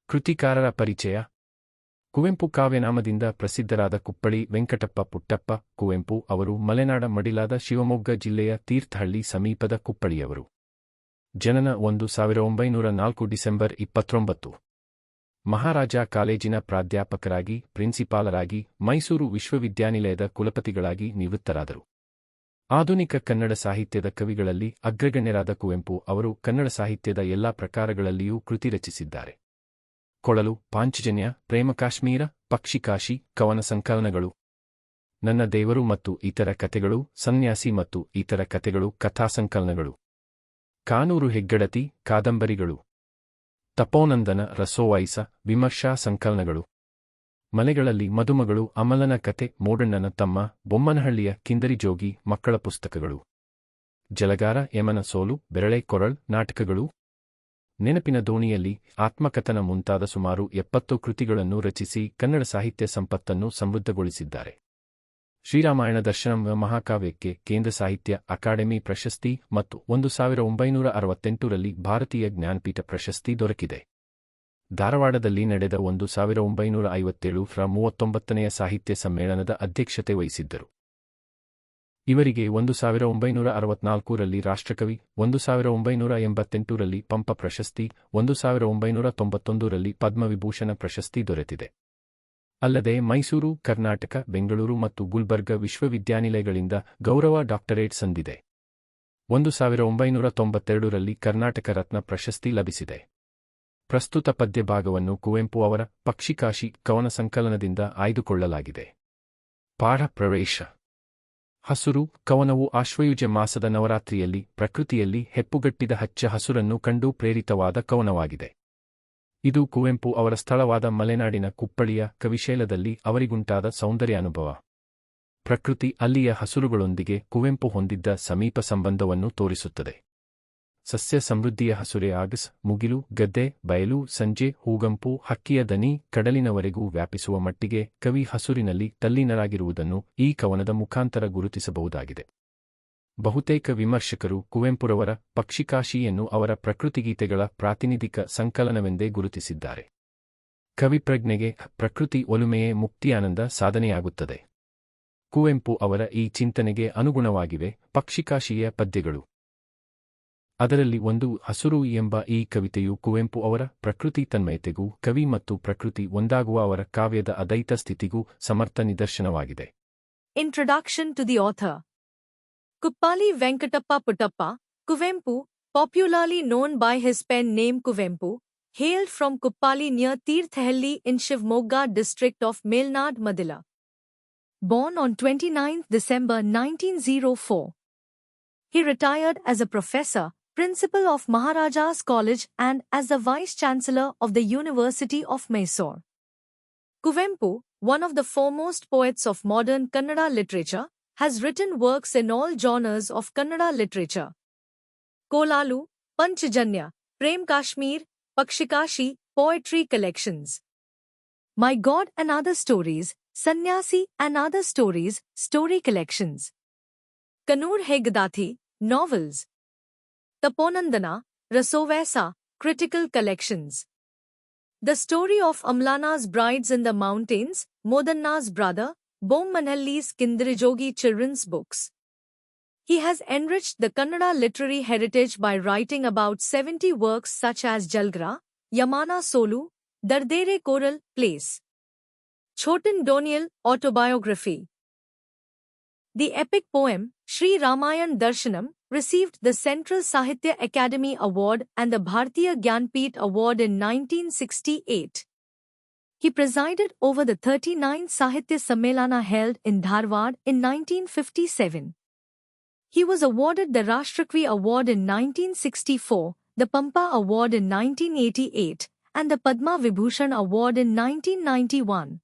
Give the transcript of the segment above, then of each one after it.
ಕೃತಿಕಾರರ ಪರಿಚಯ. ಕುವೆಂಪು ಕಾವ್ಯನಾಮದಿಂದ ಪ್ರಸಿದ್ಧರಾದ ಕುಪ್ಪಳಿ ವೆಂಕಟಪ್ಪ ಪುಟ್ಟಪ್ಪ ಕುವೆಂಪು ಅವರು ಮಲೆನಾಡ ಮಡಿಲಾದ ಶಿವಮೊಗ್ಗ ಜಿಲ್ಲೆಯ ತೀರ್ಥಹಳ್ಳಿ ಸಮೀಪದ ಕುಪ್ಪಳಿಯವರು. ಜನನ 1904 ಡಿಸೆಂಬರ್ 29. ಮಹಾರಾಜ ಕಾಲೇಜಿನ ಪ್ರಾಧ್ಯಾಪಕರಾಗಿ, ಪ್ರಿನ್ಸಿಪಾಲರಾಗಿ, ಮೈಸೂರು ವಿಶ್ವವಿದ್ಯಾನಿಲಯದ ಕುಲಪತಿಗಳಾಗಿ ನಿವೃತ್ತರಾದರು. ಆಧುನಿಕ ಕನ್ನಡ ಸಾಹಿತ್ಯದ ಕವಿಗಳಲ್ಲಿ ಅಗ್ರಗಣ್ಯರಾದ ಕುವೆಂಪು ಅವರು ಕನ್ನಡ ಸಾಹಿತ್ಯದ ಎಲ್ಲಾ ಪ್ರಕಾರಗಳಲ್ಲಿಯೂ ಕೃತಿ ರಚಿಸಿದ್ದಾರೆ. ಕೊಳಲು, ಪಾಂಚಜನ್ಯ, ಪ್ರೇಮಕಾಶ್ಮೀರ, ಪಕ್ಷಿಕಾಶಿ, ಕವನ ಸಂಕಲನಗಳು, ನನ್ನ ದೇವರು ಮತ್ತು ಇತರ ಕಥೆಗಳು, ಸನ್ಯಾಸಿ ಮತ್ತು ಇತರ ಕಥೆಗಳು, ಕಥಾಸಂಕಲನಗಳು, ಕಾನೂರು ಹೆಗ್ಗಡತಿ, ಕಾದಂಬರಿಗಳು, ತಪೋನಂದನ, ರಸೋವೈಸ, ವಿಮರ್ಶಾ ಸಂಕಲನಗಳು, ಮಲೆಗಳಲ್ಲಿ ಮದುಮಗಳು, ಅಮಲನ ಕತೆ, ಮೋಡಣ್ಣನ ತಮ್ಮ, ಬೊಮ್ಮನಹಳ್ಳಿಯ ಕಿಂದರಿ ಜೋಗಿ, ಮಕ್ಕಳ ಪುಸ್ತಕಗಳು, ಜಲಗಾರ, ಯಮನ ಸೋಲು, ಬೆರಳೆ ಕೊರಳ್, ನಾಟಕಗಳು, ನೆನಪಿನ ದೋಣಿಯಲ್ಲಿ, ಆತ್ಮಕಥನ ಮುಂತಾದ ಸುಮಾರು 70 ಕೃತಿಗಳನ್ನು ರಚಿಸಿ ಕನ್ನಡ ಸಾಹಿತ್ಯ ಸಂಪತ್ತನ್ನು ಸಮೃದ್ಧಗೊಳಿಸಿದ್ದಾರೆ. ಶ್ರೀರಾಮಾಯಣ ದರ್ಶನಂ ಮಹಾಕಾವ್ಯಕ್ಕೆ ಕೇಂದ್ರ ಸಾಹಿತ್ಯ ಅಕಾಡೆಮಿ ಪ್ರಶಸ್ತಿ ಮತ್ತು 1968ರಲ್ಲಿ ಭಾರತೀಯ ಜ್ಞಾನಪೀಠ ಪ್ರಶಸ್ತಿ ದೊರಕಿದೆ. ಧಾರವಾಡದಲ್ಲಿ ನಡೆದ 1957ರ 39ನೇ ಸಾಹಿತ್ಯ ಸಮ್ಮೇಳನದ ಅಧ್ಯಕ್ಷತೆ ವಹಿಸಿದ್ದರು. ಇವರಿಗೆ 1964ರಲ್ಲಿ ರಾಷ್ಟ್ರಕವಿ, 1988ರಲ್ಲಿ ಪಂಪ ಪ್ರಶಸ್ತಿ, 1991ರಲ್ಲಿ ಪದ್ಮವಿಭೂಷಣ ಪ್ರಶಸ್ತಿ ದೊರೆತಿದೆ. ಅಲ್ಲದೆ ಮೈಸೂರು, ಕರ್ನಾಟಕ, ಬೆಂಗಳೂರು ಮತ್ತು ಗುಲ್ಬರ್ಗ ವಿಶ್ವವಿದ್ಯಾನಿಲಯಗಳಿಂದ ಗೌರವ ಡಾಕ್ಟರೇಟ್ ಸಂದಿದೆ. 1992ರಲ್ಲಿ ಕರ್ನಾಟಕ ರತ್ನ ಪ್ರಶಸ್ತಿ ಲಭಿಸಿದೆ. ಪ್ರಸ್ತುತ ಪದ್ಯಭಾಗವನ್ನು ಕುವೆಂಪು ಅವರ ಪಕ್ಷಿಕಾಶಿ ಕವನ ಸಂಕಲನದಿಂದ ಆಯ್ದುಕೊಳ್ಳಲಾಗಿದೆ. ಪಾಠ ಪ್ರವೇಶ. ಹಸುರು ಕವನವು ಆಶ್ವಯುಜ ಮಾಸದ ನವರಾತ್ರಿಯಲ್ಲಿ ಪ್ರಕೃತಿಯಲ್ಲಿ ಹೆಪ್ಪುಗಟ್ಟಿದ ಹಚ್ಚ ಹಸುರನ್ನು ಕಂಡು ಪ್ರೇರಿತವಾದ ಕವನವಾಗಿದೆ. ಇದು ಕುವೆಂಪು ಅವರ ಸ್ಥಳವಾದ ಮಲೆನಾಡಿನ ಕುಪ್ಪಳಿಯ ಕವಿಶೈಲದಲ್ಲಿ ಅವರಿಗುಂಟಾದ ಸೌಂದರ್ಯಾನುಭವ. ಪ್ರಕೃತಿ, ಅಲ್ಲಿಯ ಹಸುರುಗಳೊಂದಿಗೆ ಕುವೆಂಪು ಹೊಂದಿದ್ದ ಸಮೀಪ ಸಂಬಂಧವನ್ನು ತೋರಿಸುತ್ತದೆ. ಸಸ್ಯ ಸಮೃದ್ಧಿಯ ಹಸುರೆ ಆಗಸ್, ಮುಗಿಲು, ಗದ್ದೆ, ಬಯಲು, ಸಂಜೆ, ಹೂಗಂಪು, ಹಕ್ಕಿಯ ದನಿ, ಕಡಲಿನವರೆಗೂ ವ್ಯಾಪಿಸುವ ಮಟ್ಟಿಗೆ ಕವಿ ಹಸುರಿನಲ್ಲಿ ತಲ್ಲೀನರಾಗಿರುವುದನ್ನು ಈ ಕವನದ ಮುಖಾಂತರ ಗುರುತಿಸಬಹುದಾಗಿದೆ. ಬಹುತೇಕ ವಿಮರ್ಶಕರು ಕುವೆಂಪುರವರ ಪಕ್ಷಿಕಾಶಿಯನ್ನು ಅವರ ಪ್ರಕೃತಿಗೀತೆಗಳ ಪ್ರಾತಿನಿಧಿಕ ಸಂಕಲನವೆಂದೇ ಗುರುತಿಸಿದ್ದಾರೆ. ಕವಿಪ್ರಜ್ಞೆಗೆ ಪ್ರಕೃತಿ ಒಲುಮೆಯೇ ಮುಕ್ತಿಯಾನಂದ ಸಾಧನೆಯಾಗುತ್ತದೆ. ಕುವೆಂಪು ಅವರ ಈ ಚಿಂತನೆಗೆ ಅನುಗುಣವಾಗಿವೆ ಪಕ್ಷಿಕಾಶಿಯ ಪದ್ಯಗಳು. ಅದರಲ್ಲಿ ಒಂದು ಹಸುರು ಎಂಬ ಈ ಕವಿತೆಯು ಕುವೆಂಪು ಅವರ ಪ್ರಕೃತಿ ತನ್ಮಯತೆಗೂ ಕವಿ ಮತ್ತು ಪ್ರಕೃತಿ ಒಂದಾಗುವ ಅವರ ಕಾವ್ಯದ ಅದೈತ ಸ್ಥಿತಿಗೂ ಸಮರ್ಥ ನಿದರ್ಶನವಾಗಿದೆ. Introduction to the author. Kuppali Venkatappa Puttappa, Kuvempu, popularly known by his pen name Kuvempu, hailed from Kuppali near Tirthahalli in Shivamogga district of Melnad Madila. Born on 29 December 1904. He retired as a professor, principal of Maharaja's College and as the Vice-Chancellor of the University of Mysore. Kuvempu, one of the foremost poets of modern Kannada literature, has written works in all genres of Kannada literature. Kolalu, Panchajanya, Prem Kashmir, Pakshikashi, poetry collections. My God and Other Stories, Sanyasi and Other Stories, story collections. Kanur Hegadathi, novels. Taponandana, Rasovesa, critical collections. The Story of Amlana's Brides in the Mountains, Modanna's Brother, Bommanhalli's Kindirijogi children's books. He has enriched the Kannada literary heritage by writing about 70 works such as Jalgra, Yamana Solu, Dardere Koral, Place. Chotan Donial, autobiography. The epic poem, Sri Ramayan Darshanam, received the Central Sahitya Academy Award and the Bharatiya Gyanpith Award in 1968. He presided over the 39th Sahitya Sammelana held in Dharwad in 1957. He was awarded the Rashtrakuvi Award in 1964, the Pampa Award in 1988, and the Padma Vibhushan Award in 1991.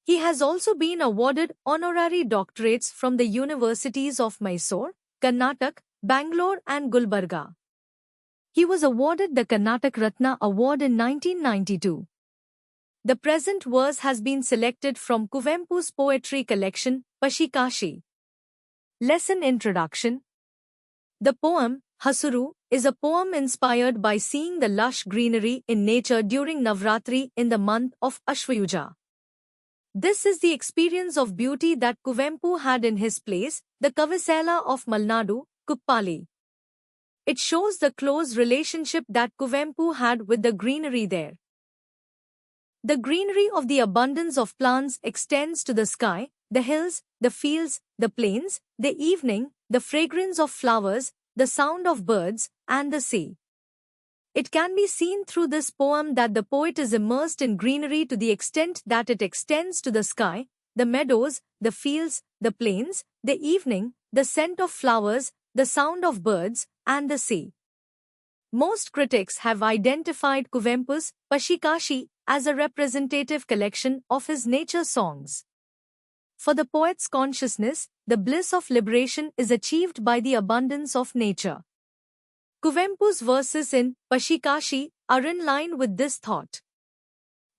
He has also been awarded honorary doctorates from the universities of Mysore, Karnataka, Bangalore and Gulbarga. He was awarded the Karnataka Ratna Award in 1992. The present verse has been selected from Kuvempu's poetry collection, Pashikashi. Lesson Introduction. The poem, Hasuru, is a poem inspired by seeing the lush greenery in nature during Navratri in the month of Ashwayuja. This is the experience of beauty that Kuvempu had in his place, the Kavasela of Malnadu, Kuppali. It shows the close relationship that Kuvempu had with the greenery there. The greenery of the abundance of plants extends to the sky, the hills, the fields, the plains, the evening, the fragrance of flowers, the sound of birds, and the sea. It can be seen through this poem that the poet is immersed in greenery to the extent that it extends to the sky, the meadows, the fields, the plains, the evening, the scent of flowers, the sound of birds, and the sea. Most critics have identified Kuvempu's Pashikashi as a representative collection of his nature songs. For the poet's consciousness, the bliss of liberation is achieved by the abundance of nature. Kuvempu's verses in Pashikashi are in line with this thought.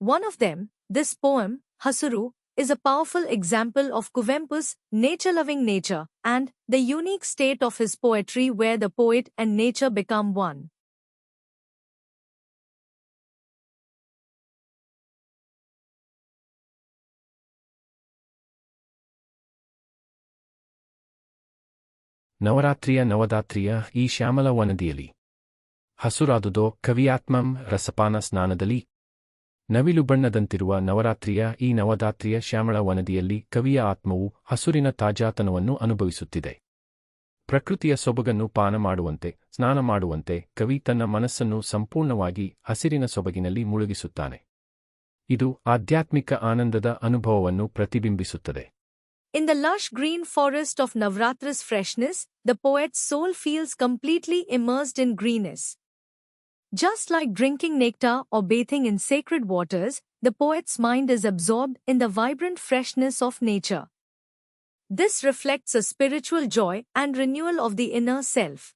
One of them, this poem, Hasuru, is a powerful example of Kuvempu's nature-loving nature and the unique state of his poetry where the poet and nature become one. ನವರಾತ್ರಿಯ ನವದಾತ್ರಿಯ ಈ ಶ್ಯಾಮಲ ವನದಿಯಲ್ಲಿ ಹಸುರಾದುದೋ ಕವಿಯಾತ್ಮಂ ರಸಪಾನ ಸ್ನಾನದಲ್ಲಿ. ನವಿಲು ಬಣ್ಣದಂತಿರುವ ನವರಾತ್ರಿಯ ಈ ನವದಾತ್ರಿಯ ಶ್ಯಾಮಳ ವನದಿಯಲ್ಲಿ ಕವಿಯ ಆತ್ಮವು ಹಸುರಿನ ತಾಜಾತನವನ್ನು ಅನುಭವಿಸುತ್ತಿದೆ. ಪ್ರಕೃತಿಯ ಸೊಬಗನ್ನು ಪಾನ ಮಾಡುವಂತೆ, ಸ್ನಾನ ಮಾಡುವಂತೆ ಕವಿ ತನ್ನ ಮನಸ್ಸನ್ನು ಸಂಪೂರ್ಣವಾಗಿ ಹಸಿರಿನ ಸೊಬಗಿನಲ್ಲಿ ಮುಳುಗಿಸುತ್ತಾನೆ. ಇದು ಆಧ್ಯಾತ್ಮಿಕ ಆನಂದದ ಅನುಭವವನ್ನು ಪ್ರತಿಬಿಂಬಿಸುತ್ತದೆ. In the lush green forest of Navratra's freshness, the poet's soul feels completely immersed in greenness. Just like drinking nectar or bathing in sacred waters, the poet's mind is absorbed in the vibrant freshness of nature. This reflects a spiritual joy and renewal of the inner self.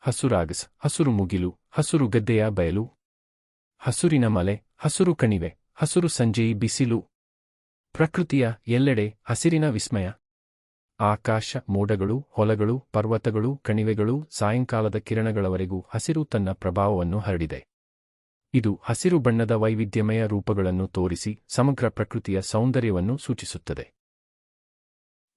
ಹಸುರಾಗಸ್, ಹಸುರು ಮುಗಿಲು, ಹಸುರು ಗದ್ದೆಯ ಬಯಲು, ಹಸುರಿನ ಮಲೆ, ಹಸುರು ಕಣಿವೆ, ಹಸುರು ಸಂಜೆಯಿ ಬಿಸಿಲು. ಪ್ರಕೃತಿಯ ಎಲ್ಲೆಡೆ ಹಸಿರಿನ ವಿಸ್ಮಯ. ಆಕಾಶ, ಮೋಡಗಳು, ಹೊಲಗಳು, ಪರ್ವತಗಳು, ಕಣಿವೆಗಳು, ಸಾಯಂಕಾಲದ ಕಿರಣಗಳವರೆಗೂ ಹಸಿರು ತನ್ನ ಪ್ರಭಾವವನ್ನು ಹರಡಿದೆ. ಇದು ಹಸಿರು ಬಣ್ಣದ ವೈವಿಧ್ಯಮಯ ರೂಪಗಳನ್ನು ತೋರಿಸಿ ಸಮಗ್ರ ಪ್ರಕೃತಿಯ ಸೌಂದರ್ಯವನ್ನು ಸೂಚಿಸುತ್ತದೆ.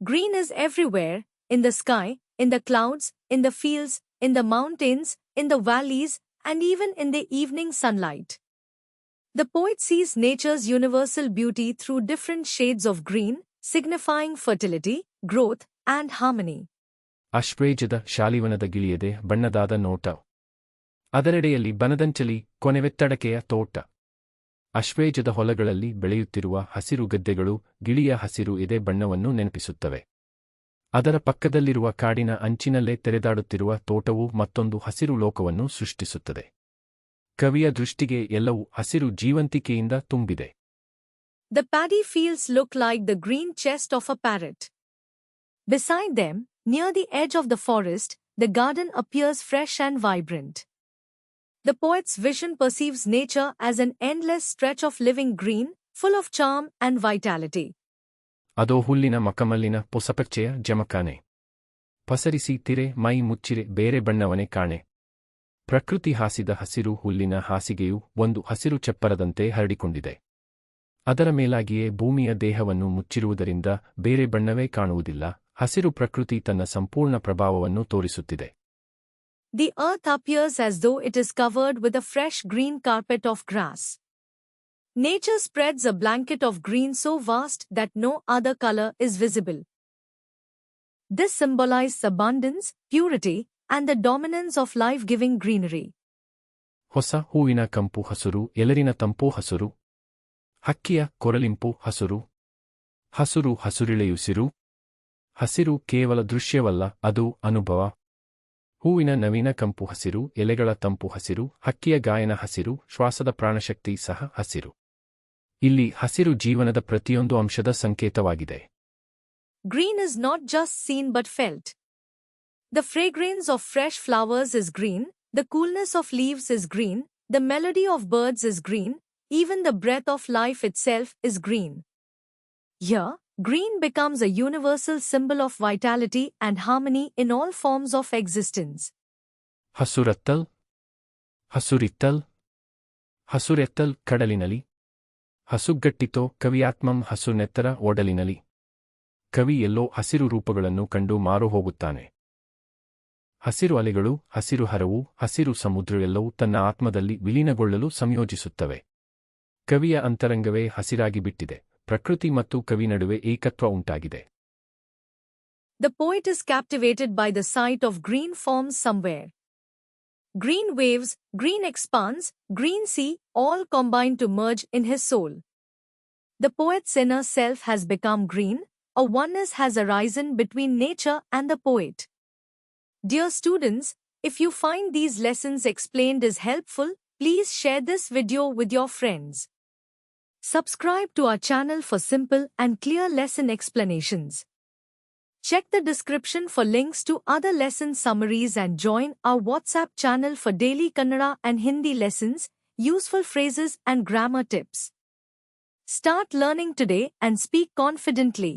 Green is everywhere, in the sky, in the clouds, in the fields, in the mountains, in the valleys, and even in the evening sunlight. The poet sees nature's universal beauty through different shades of green, signifying fertility, growth, and harmony. ಅಶ್ವೇಜದ ಶಾಲಿವನದ ಗಿಳಿಯದೆ ಬಣ್ಣದಾದ ನೋಟ. ಅದರೆಡೆಯಲ್ಲಿ ಬನದಂಚಲಿ ಕೊನೆವೆತ್ತಡಕೆಯ ತೋಟ. ಅಶ್ವೇಜದ ಹೊಲಗಳಲ್ಲಿ ಬೆಳೆಯುತ್ತಿರುವ ಹಸಿರು ಗದ್ದೆಗಳು ಗಿಳಿಯ ಹಸಿರು ಎದೆ ಬಣ್ಣವನ್ನು ನೆನಪಿಸುತ್ತವೆ. ಅದರ ಪಕ್ಕದಲ್ಲಿರುವ ಕಾಡಿನ ಅಂಚಿನಲ್ಲೇ ತೆರೆದಾಡುತ್ತಿರುವ ತೋಟವು ಮತ್ತೊಂದು ಹಸಿರು ಲೋಕವನ್ನು ಸೃಷ್ಟಿಸುತ್ತದೆ. ಕವಿಯ ದೃಷ್ಟಿಗೆ ಎಲ್ಲವೂ ಹಸಿರು ಜೀವಂತಿಕೆಯಿಂದ ತುಂಬಿದೆ. The paddy fields look like the green chest of a parrot. Beside them, near the edge of the forest, the garden appears fresh and vibrant. The poet's vision perceives nature as an endless stretch of living green, full of charm and vitality. ಅದೋ ಹುಲ್ಲಿನ ಮಕಮಲ್ಲಿನ ಪೊಸಪಚ್ಚೆಯ ಜಮಖಾನೆ. ಪಸರಿಸಿ ತಿರೆ ಮೈ ಮುಚ್ಚಿರೆ ಬೇರೆ ಬಣ್ಣವನೇ ಕಾಣೆ. ಪ್ರಕೃತಿ ಹಾಸಿದ ಹಸಿರು ಹುಲ್ಲಿನ ಹಾಸಿಗೆಯು ಒಂದು ಹಸಿರು ಚಪ್ಪರದಂತೆ ಹರಡಿಕೊಂಡಿದೆ. ಅದರ ಮೇಲಾಗಿಯೇ ಭೂಮಿಯ ದೇಹವನ್ನು ಮುಚ್ಚಿರುವುದರಿಂದ ಬೇರೆ ಬಣ್ಣವೇ ಕಾಣುವುದಿಲ್ಲ. ಹಸಿರು ಪ್ರಕೃತಿ ತನ್ನ ಸಂಪೂರ್ಣ ಪ್ರಭಾವವನ್ನು ತೋರಿಸುತ್ತಿದೆ. The earth appears as though it is covered with a fresh green carpet of grass. Nature spreads a blanket of green so vast that no other color is visible. This symbolizes abundance, purity, and the dominance of life-giving greenery. ಹೊಸ ಹೂವಿನ ಕಂಪು ಹಸುರು, ಎಲರಿನ ತಂಪು ಹಸುರು, ಹಕ್ಕಿಯ ಕೊರಲಿಂಪು ಹಸುರು, ಹಸುರು ಹಸುರಿಳೆಯುಸಿರು. ಹಸಿರು ಕೇವಲ ದೃಶ್ಯವಲ್ಲ, ಅದು ಅನುಭವ. ಹೂವಿನ ನವೀನ ಕಂಪು ಹಸಿರು, ಎಲೆಗಳ ತಂಪು ಹಸಿರು, ಹಕ್ಕಿಯ ಗಾಯನ ಹಸಿರು, ಶ್ವಾಸದ ಪ್ರಾಣಶಕ್ತಿ ಸಹ ಹಸಿರು. ಇಲ್ಲಿ ಹಸಿರು ಜೀವನದ ಪ್ರತಿಯೊಂದು ಅಂಶದ ಸಂಕೇತವಾಗಿದೆ. Green is not just seen but felt. The fragrance of fresh flowers is green, the coolness of leaves is green, the melody of birds is green, even the breath of life itself is green. Here, green becomes a universal symbol of vitality and harmony in all forms of existence. ಹಸುರತ್ತಲ್ ಹಸುರಿತ್ತಲ್ ಹಸುರೆತ್ತಲ್ ಕಡಲಿನಲಿ ಹಸುಗಟ್ಟಿತೋ ಕವಿಯಾತ್ಮಂ ಹಸುನೆತ್ತರ ಓಡಲಿನಲಿ ಕವಿ ಎಲ್ಲೋ ಹಸಿರು ರೂಪಗಳನ್ನು ಕಂಡು ಮಾರು ಹೋಗುತ್ತಾನೆ. ಹಸಿರು ಅಲೆಗಳು, ಹಸಿರು ಹರವು, ಹಸಿರು ಸಮುದ್ರವೆಲ್ಲವೂ ತನ್ನ ಆತ್ಮದಲ್ಲಿ ವಿಲೀನಗೊಳ್ಳಲು ಸಂಯೋಜಿಸುತ್ತವೆ. ಕವಿಯ ಅಂತರಂಗವೇ ಹಸಿರಾಗಿ ಬಿಟ್ಟಿದೆ. ಪ್ರಕೃತಿ ಮತ್ತು ಕವಿ ನಡುವೆ ಏಕತ್ವ ಉಂಟಾಗಿದೆ. The poet is captivated by the sight of green forms somewhere. Green waves, green expanse, green sea, all combine to merge in his soul. The poet's inner self has become green, a oneness has arisen between nature and the poet. Dear students, if you find these lessons explained is helpful, please share this video with your friends. Subscribe to our channel for simple and clear lesson explanations. Check the description for links to other lesson summaries and join our WhatsApp channel for daily Kannada and Hindi lessons, useful phrases and grammar tips. Start learning today and speak confidently.